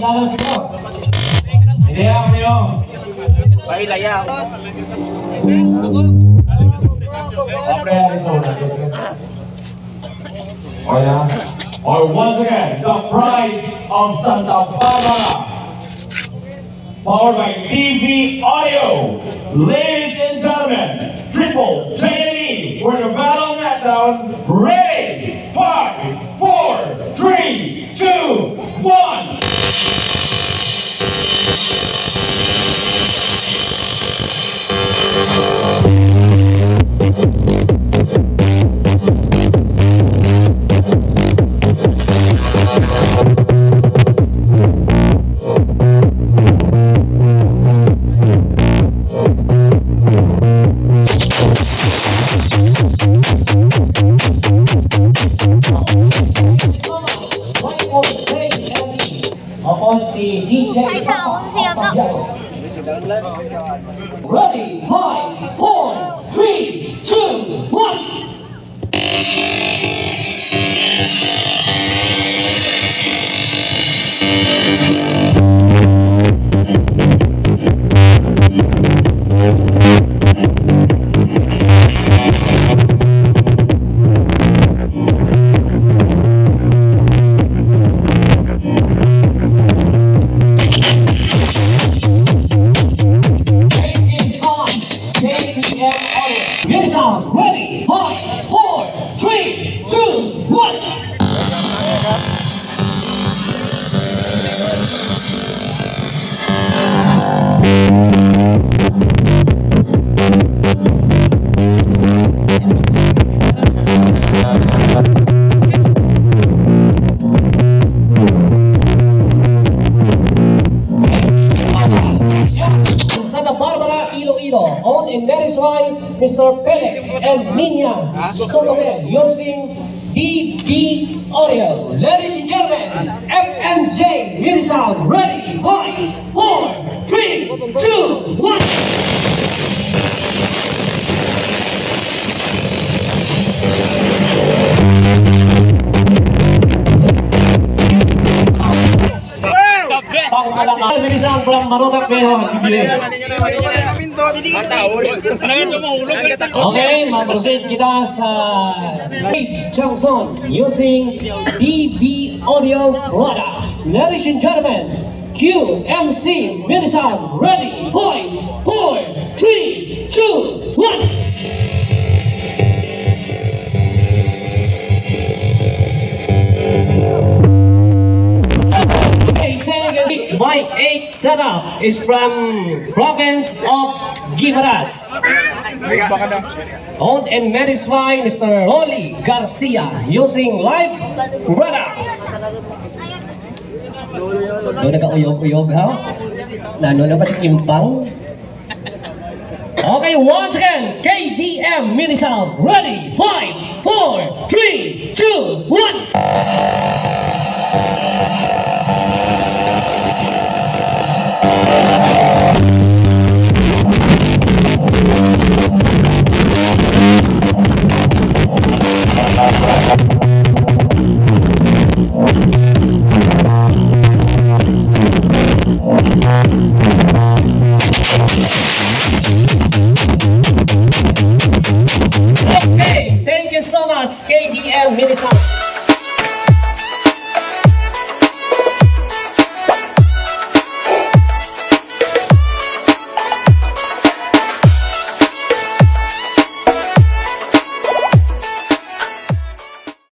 Hindi ako nyo. Pailaya. Oh yeah. Or once again, the pride of Santa Barbara, powered by TV Audio. Ladies and gentlemen, Triple J for the battle knockdown. Ready? 5, 4, 3, 2, 1. Si DJ Ready, 5, 4, 3, 2, 1. Ready, 5, 4, 3, 2, 1. Santa Barbara, Iloilo, owned and that is why Mr. Felix and Nina Sotomel using BB Audio. Ladies and gentlemen, FNJ music sound. Ready, 5, 4, 3, 2, 1. Bilisan from Marutak Pero. Okay, mag-proceed kita sa Johnson using DB Audio Products. Ladies and gentlemen, QMC Milisan, ready, 5, 4, 3, 2, 1. My 8 setup is from province of Gimaras. Owned and managed by Mr. Rolly Garcia using live products. Doon nagka-uyog-uyog ha? Nano na ba si Kimpang? Okay, once again, KDM Mini Sound. Ready, 5, 4, 3, 2, 1.